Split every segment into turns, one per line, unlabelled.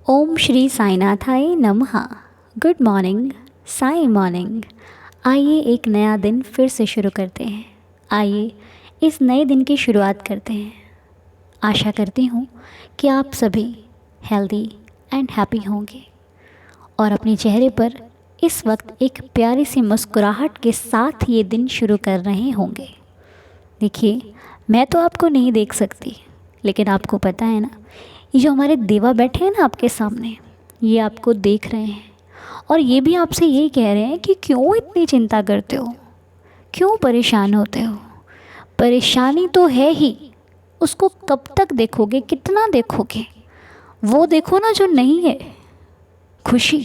ओम श्री साईनाथाय नमः। Good morning, Sai morning. आइए एक नया दिन फिर से शुरू करते हैं। आइए इस नए दिन की शुरुआत करते हैं। आशा करती हूँ कि आप सभी हेल्दी एंड हैप्पी होंगे और अपने चेहरे पर इस वक्त एक प्यारी सी मुस्कुराहट के साथ ये दिन शुरू कर रहे होंगे। देखिए, मैं तो आपको नहीं देख सकती, लेकिन आपको पता है ना, ये जो हमारे देवा बैठे हैं ना आपके सामने, ये आपको देख रहे हैं और ये भी आपसे यही कह रहे हैं कि क्यों इतनी चिंता करते हो, क्यों परेशान होते हो। परेशानी तो है ही, उसको कब तक देखोगे, कितना देखोगे। वो देखो ना जो नहीं है, खुशी,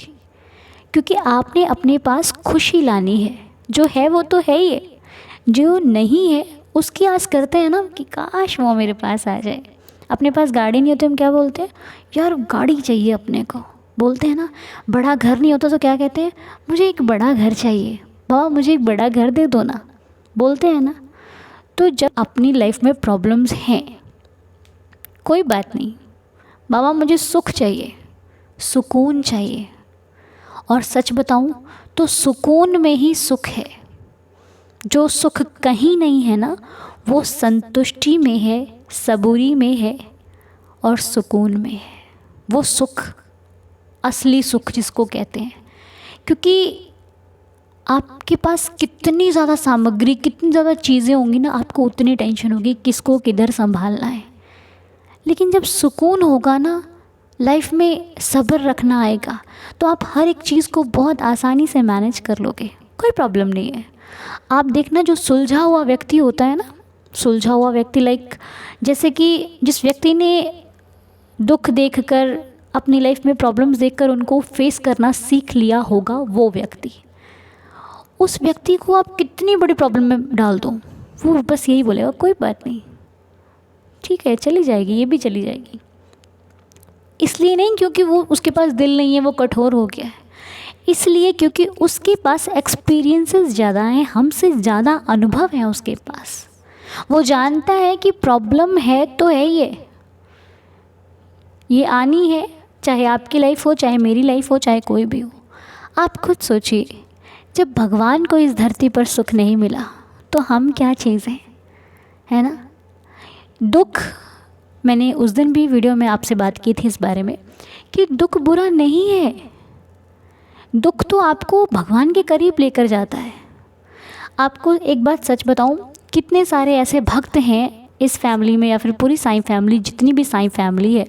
क्योंकि आपने अपने पास खुशी लानी है। जो है वो तो है ही है, जो नहीं है उसकी आस करते हैं ना कि काश वो मेरे पास आ जाए। अपने पास गाड़ी नहीं होती, हम क्या बोलते हैं, यार गाड़ी चाहिए अपने को, बोलते हैं ना। बड़ा घर नहीं होता तो क्या कहते हैं, मुझे एक बड़ा घर चाहिए, बाबा मुझे एक बड़ा घर दे दो ना, बोलते हैं ना। तो जब अपनी लाइफ में प्रॉब्लम्स हैं, कोई बात नहीं, बाबा मुझे सुख चाहिए, सुकून चाहिए। और सच बताऊं तो सुकून में ही सुख है। जो सुख कहीं नहीं है ना, वो संतुष्टि में है, सबूरी में है और सुकून में है। वो सुख, असली सुख जिसको कहते हैं। क्योंकि आपके पास कितनी ज़्यादा सामग्री, कितनी ज़्यादा चीज़ें होंगी ना, आपको उतनी टेंशन होगी किसको किधर संभालना है। लेकिन जब सुकून होगा ना, लाइफ में सब्र रखना आएगा, तो आप हर एक चीज़ को बहुत आसानी से मैनेज कर लोगे, कोई प्रॉब्लम नहीं है। आप देखना, जो सुलझा हुआ व्यक्ति होता है ना, सुलझा हुआ व्यक्ति लाइक जैसे कि जिस व्यक्ति ने दुख देखकर, अपनी लाइफ में प्रॉब्लम्स देखकर उनको फेस करना सीख लिया होगा, वो व्यक्ति, उस व्यक्ति को आप कितनी बड़ी प्रॉब्लम में डाल दो, वो बस यही बोलेगा कोई बात नहीं, ठीक है चली जाएगी, ये भी चली जाएगी। इसलिए नहीं क्योंकि वो उसके पास दिल नहीं है, वो कठोर हो गया है, इसलिए क्योंकि उसके पास एक्सपीरियंसेस ज़्यादा हैं, हमसे ज़्यादा अनुभव है उसके पास। वो जानता है कि प्रॉब्लम है तो है, ये आनी है, चाहे आपकी लाइफ हो, चाहे मेरी लाइफ हो, चाहे कोई भी हो। आप खुद सोचिए, जब भगवान को इस धरती पर सुख नहीं मिला तो हम क्या चीज़ हैं, है ना। दुख, मैंने उस दिन भी वीडियो में आपसे बात की थी इस बारे में कि दुख बुरा नहीं है। दुख तो आपको भगवान के करीब लेकर जाता है। आपको एक बात सच बताऊं, कितने सारे ऐसे भक्त हैं इस फैमिली में, या फिर पूरी साईं फैमिली, जितनी भी साईं फैमिली है,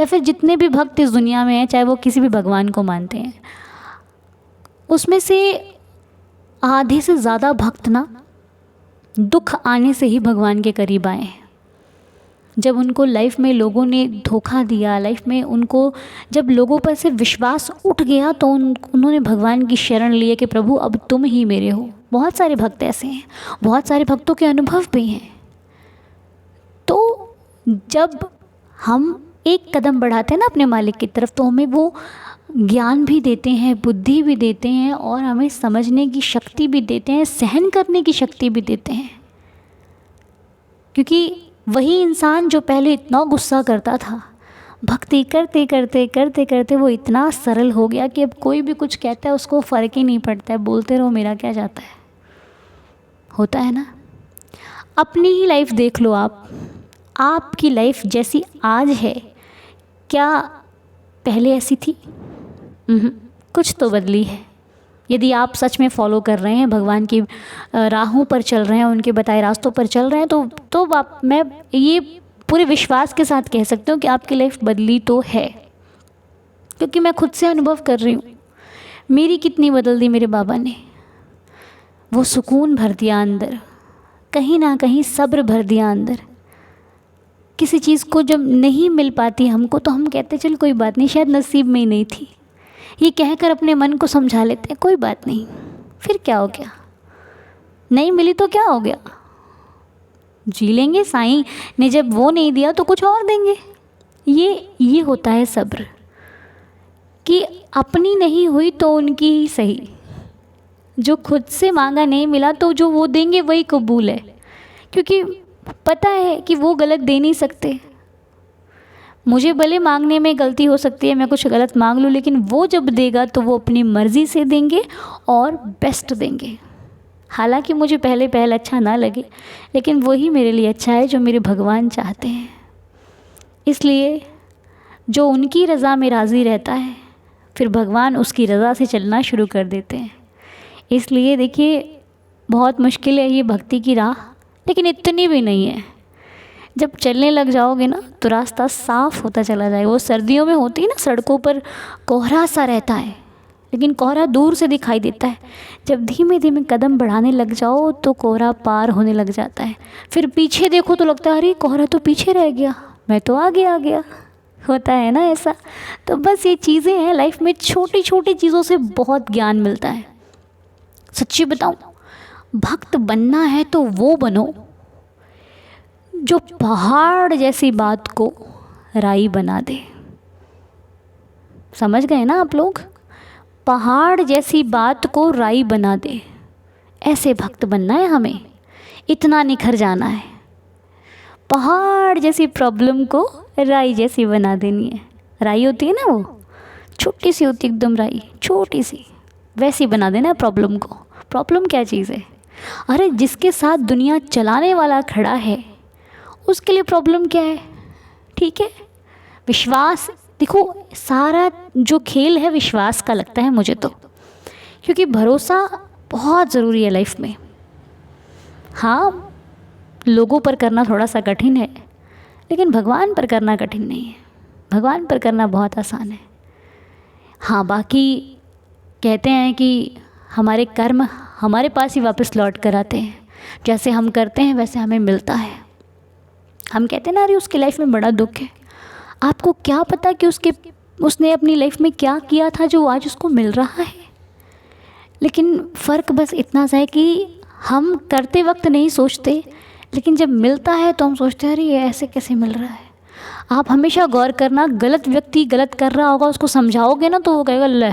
या फिर जितने भी भक्त इस दुनिया में हैं, चाहे वो किसी भी भगवान को मानते हैं, उसमें से आधे से ज़्यादा भक्त ना दुख आने से ही भगवान के करीब आए हैं। जब उनको लाइफ में लोगों ने धोखा दिया, लाइफ में उनको जब लोगों पर से विश्वास उठ गया, तो उन्होंने भगवान की शरण लिए कि प्रभु अब तुम ही मेरे हो। बहुत सारे भक्त ऐसे हैं, बहुत सारे भक्तों के अनुभव भी हैं। तो जब हम एक कदम बढ़ाते हैं ना अपने मालिक की तरफ, तो हमें वो ज्ञान भी देते हैं, बुद्धि भी देते हैं, और हमें समझने की शक्ति भी देते हैं, सहन करने की शक्ति भी देते हैं। क्योंकि वही इंसान जो पहले इतना गुस्सा करता था, भक्ति करते करते करते करते वो इतना सरल हो गया कि अब कोई भी कुछ कहता है उसको फ़र्क ही नहीं पड़ता है, बोलते रहो, मेरा क्या जाता है। होता है ना। अपनी ही लाइफ देख लो आप, आपकी लाइफ जैसी आज है, क्या पहले ऐसी थी? कुछ तो बदली है। यदि आप सच में फॉलो कर रहे हैं, भगवान की राहों पर चल रहे हैं, उनके बताए रास्तों पर चल रहे हैं, तो आप, मैं ये पूरे विश्वास के साथ कह सकती हूँ कि आपकी लाइफ बदली तो है। क्योंकि मैं खुद से अनुभव कर रही हूँ, मेरी कितनी बदल दी मेरे बाबा ने। वो सुकून भर दिया अंदर, कहीं ना कहीं सब्र भर दिया अंदर। किसी चीज़ को जब नहीं मिल पाती हमको, तो हम कहते चल कोई बात नहीं, शायद नसीब में ही नहीं थी, ये कहकर अपने मन को समझा लेते हैं, कोई बात नहीं, फिर क्या हो गया, नहीं मिली तो क्या हो गया, जी लेंगे, साईं ने जब वो नहीं दिया तो कुछ और देंगे। ये होता है सब्र, कि अपनी नहीं हुई तो उनकी ही सही। जो खुद से मांगा नहीं मिला तो जो वो देंगे वही कबूल है, क्योंकि पता है कि वो गलत दे नहीं सकते। मुझे भले मांगने में गलती हो सकती है, मैं कुछ गलत मांग लूँ, लेकिन वो जब देगा तो वो अपनी मर्ज़ी से देंगे और बेस्ट देंगे। हालांकि मुझे पहले पहल अच्छा ना लगे, लेकिन वही मेरे लिए अच्छा है जो मेरे भगवान चाहते हैं। इसलिए जो उनकी रज़ा में राज़ी रहता है, फिर भगवान उसकी रज़ा से चलना शुरू कर देते हैं। इसलिए देखिए, बहुत मुश्किल है ये भक्ति की राह, लेकिन इतनी भी नहीं है। जब चलने लग जाओगे ना तो रास्ता साफ़ होता चला जाएगा। वो सर्दियों में होती है ना, सड़कों पर कोहरा सा रहता है, लेकिन कोहरा दूर से दिखाई देता है। जब धीमे धीमे कदम बढ़ाने लग जाओ तो कोहरा पार होने लग जाता है। फिर पीछे देखो तो लगता है अरे कोहरा तो पीछे रह गया, मैं तो आगे आ गया। होता है ना ऐसा। तो बस ये चीज़ें हैं लाइफ में, छोटी छोटी चीज़ों से बहुत ज्ञान मिलता है। सच्ची बताऊं, भक्त बनना है तो वो बनो जो पहाड़ जैसी बात को राई बना दे। समझ गए ना आप लोग? पहाड़ जैसी बात को राई बना दे, ऐसे भक्त बनना है हमें। इतना निखर जाना है, पहाड़ जैसी प्रॉब्लम को राई जैसी बना देनी है। राई होती है ना, वो छोटी सी होती है एकदम, राई छोटी सी, वैसी बना देना है प्रॉब्लम को। प्रॉब्लम क्या चीज़ है? अरे जिसके साथ दुनिया चलाने वाला खड़ा है उसके लिए प्रॉब्लम क्या है? ठीक है, विश्वास। देखो, सारा जो खेल है विश्वास का लगता है मुझे तो, क्योंकि भरोसा बहुत ज़रूरी है लाइफ में। हाँ, लोगों पर करना थोड़ा सा कठिन है, लेकिन भगवान पर करना कठिन नहीं है। भगवान पर करना बहुत आसान है। हाँ, बाकी कहते हैं कि हमारे कर्म हमारे पास ही वापस लौट कर आते हैं। जैसे हम करते हैं वैसे हमें मिलता है। हम कहते हैं ना, अरे उसकी लाइफ में बड़ा दुख है। आपको क्या पता कि उसने अपनी लाइफ में क्या किया था जो आज उसको मिल रहा है। लेकिन फ़र्क बस इतना सा है कि हम करते वक्त नहीं सोचते, लेकिन जब मिलता है तो हम सोचते हैं अरे ये ऐसे कैसे मिल रहा है। आप हमेशा गौर करना, गलत व्यक्ति गलत कर रहा होगा, उसको समझाओगे ना तो वो कहेगा ले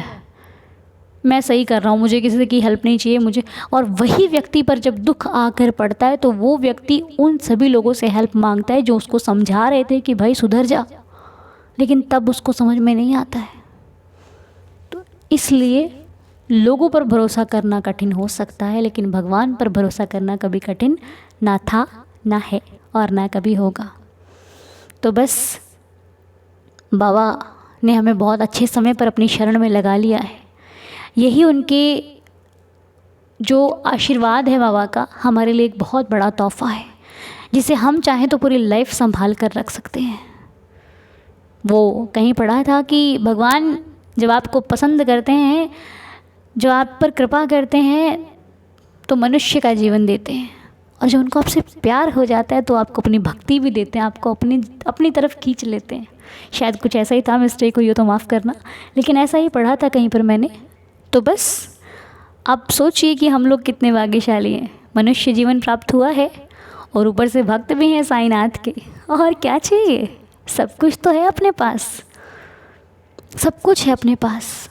मैं सही कर रहा हूँ, मुझे किसी की हेल्प नहीं चाहिए मुझे। और वही व्यक्ति पर जब दुख आकर पड़ता है तो वो व्यक्ति उन सभी लोगों से हेल्प मांगता है जो उसको समझा रहे थे कि भाई सुधर जा, लेकिन तब उसको समझ में नहीं आता है। तो इसलिए लोगों पर भरोसा करना कठिन हो सकता है, लेकिन भगवान पर भरोसा करना कभी कठिन ना था, ना है और ना कभी होगा। तो बस बाबा ने हमें बहुत अच्छे समय पर अपनी शरण में लगा लिया है। यही उनके जो आशीर्वाद है बाबा का हमारे लिए एक बहुत बड़ा तोहफ़ा है, जिसे हम चाहें तो पूरी लाइफ संभाल कर रख सकते हैं। वो कहीं पढ़ा था कि भगवान जब आपको पसंद करते हैं, जो आप पर कृपा करते हैं, तो मनुष्य का जीवन देते हैं, और जब उनको आपसे प्यार हो जाता है तो आपको अपनी भक्ति भी देते हैं, आपको अपनी तरफ खींच लेते हैं। शायद कुछ ऐसा ही था, मिस्टेक हुई हो तो माफ़ करना, लेकिन ऐसा ही पढ़ा था कहीं पर मैंने। तो बस आप सोचिए कि हम लोग कितने भाग्यशाली हैं, मनुष्य जीवन प्राप्त हुआ है और ऊपर से भक्त भी हैं साईनाथ के। और क्या चाहिए? सब कुछ तो है अपने पास, सब कुछ है अपने पास,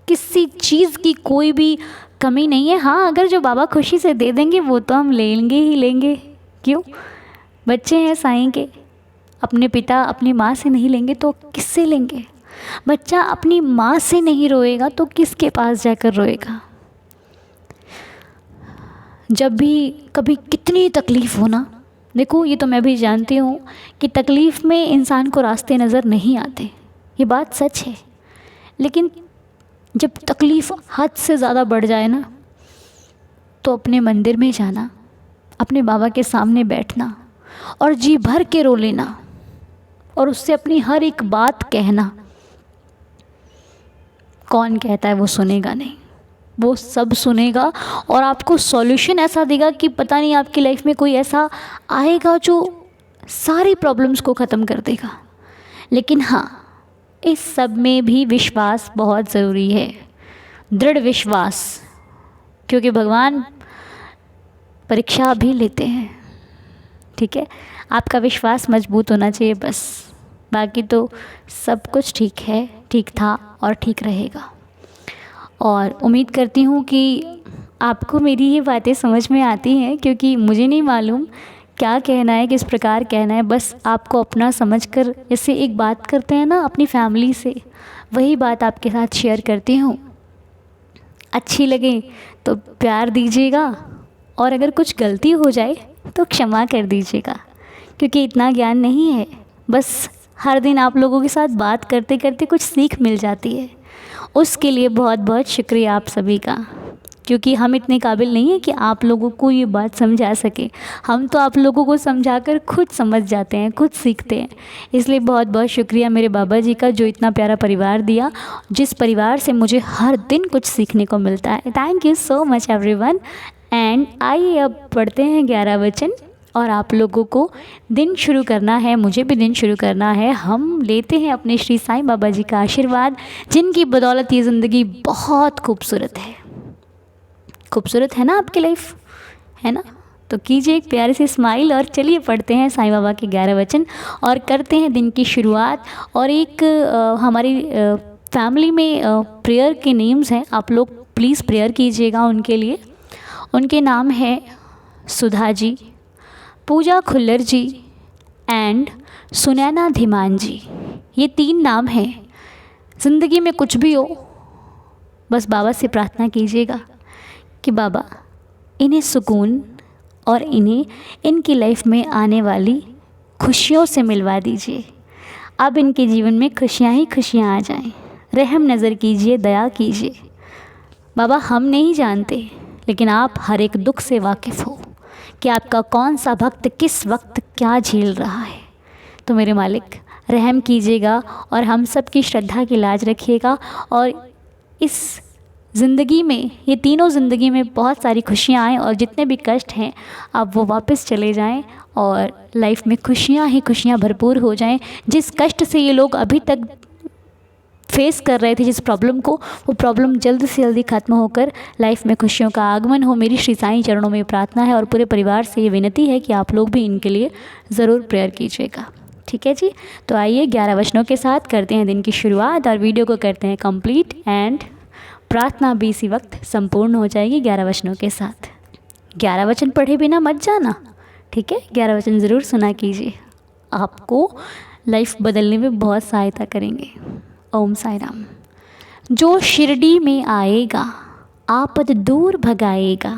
किसी चीज़ की कोई भी कमी नहीं है। हाँ, अगर जो बाबा खुशी से दे देंगे वो तो हम लेंगे ही लेंगे। क्यों? बच्चे हैं साईं के, अपने पिता अपनी माँ से नहीं लेंगे तो किससे लेंगे? बच्चा अपनी माँ से नहीं रोएगा तो किसके पास जाकर रोएगा? जब भी कभी कितनी तकलीफ़ हो ना, देखो ये तो मैं भी जानती हूँ कि तकलीफ़ में इंसान को रास्ते नज़र नहीं आते, ये बात सच है। लेकिन जब तकलीफ़ हद से ज़्यादा बढ़ जाए ना, तो अपने मंदिर में जाना, अपने बाबा के सामने बैठना और जी भर के रो लेना और उससे अपनी हर एक बात कहना। कौन कहता है वो सुनेगा नहीं, वो सब सुनेगा और आपको सॉल्यूशन ऐसा देगा कि पता नहीं आपकी लाइफ में कोई ऐसा आएगा जो सारी प्रॉब्लम्स को ख़त्म कर देगा। लेकिन हाँ, इस सब में भी विश्वास बहुत ज़रूरी है, दृढ़ विश्वास, क्योंकि भगवान परीक्षा भी लेते हैं। ठीक है, आपका विश्वास मजबूत होना चाहिए बस, बाकी तो सब कुछ ठीक है, ठीक था और ठीक रहेगा। और उम्मीद करती हूँ कि आपको मेरी ये बातें समझ में आती हैं, क्योंकि मुझे नहीं मालूम क्या कहना है, किस प्रकार कहना है, बस आपको अपना समझकर जैसे एक बात करते हैं ना अपनी फैमिली से, वही बात आपके साथ शेयर करती हूँ। अच्छी लगे तो प्यार दीजिएगा, और अगर कुछ गलती हो जाए तो क्षमा कर दीजिएगा, क्योंकि इतना ज्ञान नहीं है। बस हर दिन आप लोगों के साथ बात करते करते कुछ सीख मिल जाती है, उसके लिए बहुत बहुत शुक्रिया आप सभी का, क्योंकि हम इतने काबिल नहीं हैं कि आप लोगों को ये बात समझा सके। हम तो आप लोगों को समझाकर खुद समझ जाते हैं, खुद सीखते हैं। इसलिए बहुत बहुत शुक्रिया मेरे बाबा जी का, जो इतना प्यारा परिवार दिया, जिस परिवार से मुझे हर दिन कुछ सीखने को मिलता है। Thank you so much everyone. And आइए अब पढ़ते हैं 11 वचन, और आप लोगों को दिन शुरू करना है, मुझे भी दिन शुरू करना है। हम लेते हैं अपने श्री साईं बाबा जी का आशीर्वाद, जिनकी बदौलत ये ज़िंदगी बहुत खूबसूरत है। खूबसूरत है ना आपकी लाइफ, है ना? तो कीजिए एक प्यारी सी स्माइल, और चलिए पढ़ते हैं साईं बाबा के 11 वचन और करते हैं दिन की शुरुआत। और एक हमारी फैमिली में प्रेयर के नेम्स हैं, आप लोग प्लीज़ प्रेयर कीजिएगा उनके लिए। उनके नाम है सुधा जी, पूजा खुल्लर जी एंड सुनैना धीमान जी। ये 3 नाम हैं। ज़िंदगी में कुछ भी हो, बस बाबा से प्रार्थना कीजिएगा कि बाबा इन्हें सुकून और इन्हें इनकी लाइफ में आने वाली खुशियों से मिलवा दीजिए। अब इनके जीवन में खुशियाँ ही खुशियाँ आ जाएं। रहम नज़र कीजिए, दया कीजिए। बाबा हम नहीं जानते, लेकिन आप हर एक दुख से वाकिफ़ हो कि आपका कौन सा भक्त किस वक्त क्या झेल रहा है। तो मेरे मालिक रहम कीजिएगा और हम सब की श्रद्धा की लाज रखिएगा, और इस ज़िंदगी में, ये तीनों ज़िंदगी में बहुत सारी खुशियाँ आएँ, और जितने भी कष्ट हैं अब वो वापस चले जाएं, और लाइफ में खुशियाँ ही खुशियाँ भरपूर हो जाएं। जिस कष्ट से ये लोग अभी तक फेस कर रहे थे, जिस प्रॉब्लम को, वो प्रॉब्लम जल्द से जल्दी ख़त्म होकर लाइफ में खुशियों का आगमन हो। मेरी श्री साईं चरणों में प्रार्थना है, और पूरे परिवार से ये विनती है कि आप लोग भी इनके लिए ज़रूर प्रेयर कीजिएगा। ठीक है जी। तो आइए 11 वचनों के साथ करते हैं दिन की शुरुआत, और वीडियो को करते हैं कंप्लीट, एंड प्रार्थना भी इसी वक्त संपूर्ण हो जाएगी 11 वचनों के साथ। 11 वचन पढ़े बिना मत जाना, ठीक है? 11 वचन ज़रूर सुना कीजिए, आपको लाइफ बदलने में बहुत सहायता करेंगे। ओम साई राम। जो शिरडी में आएगा आपद दूर भगाएगा,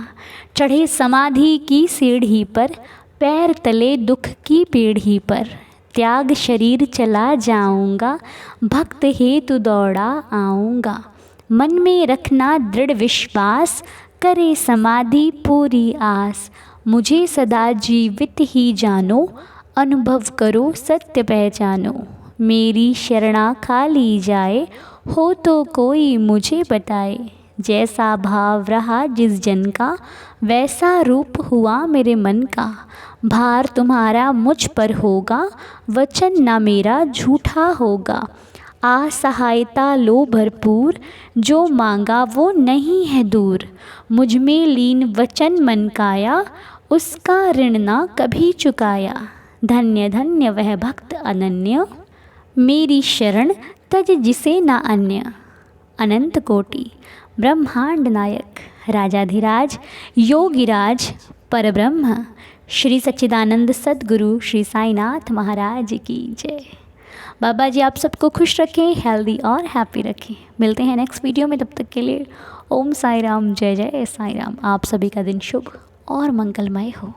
चढ़े समाधि की सीढ़ी पर, पैर तले दुख की पीढ़ी पर, त्याग शरीर चला जाऊंगा, भक्त हेतु दौड़ा आऊँगा, मन में रखना दृढ़ विश्वास, करे समाधि पूरी आस, मुझे सदा जीवित ही जानो, अनुभव करो सत्य पहचानो, मेरी शरणा खाली जाए, हो तो कोई मुझे बताए, जैसा भाव रहा जिस जन का, वैसा रूप हुआ मेरे मन का, भार तुम्हारा मुझ पर होगा, वचन ना मेरा झूठा होगा, आ सहायता लो भरपूर, जो मांगा वो नहीं है दूर, मुझ में लीन वचन मन काया, उसका ऋण ना कभी चुकाया, धन्य धन्य वह भक्त अनन्य, मेरी शरण तज जिसे ना अन्य, अनंत कोटि ब्रह्मांड नायक, राजाधिराज योगिराज परब्रह्म, श्री सच्चिदानंद सद्गुरु श्री साईनाथ महाराज की जय। बाबा जी आप सबको खुश रखें, हेल्दी और हैप्पी रखें। मिलते हैं नेक्स्ट वीडियो में, तब तक के लिए ओम साई राम, जय जय साई राम। आप सभी का दिन शुभ और मंगलमय हो।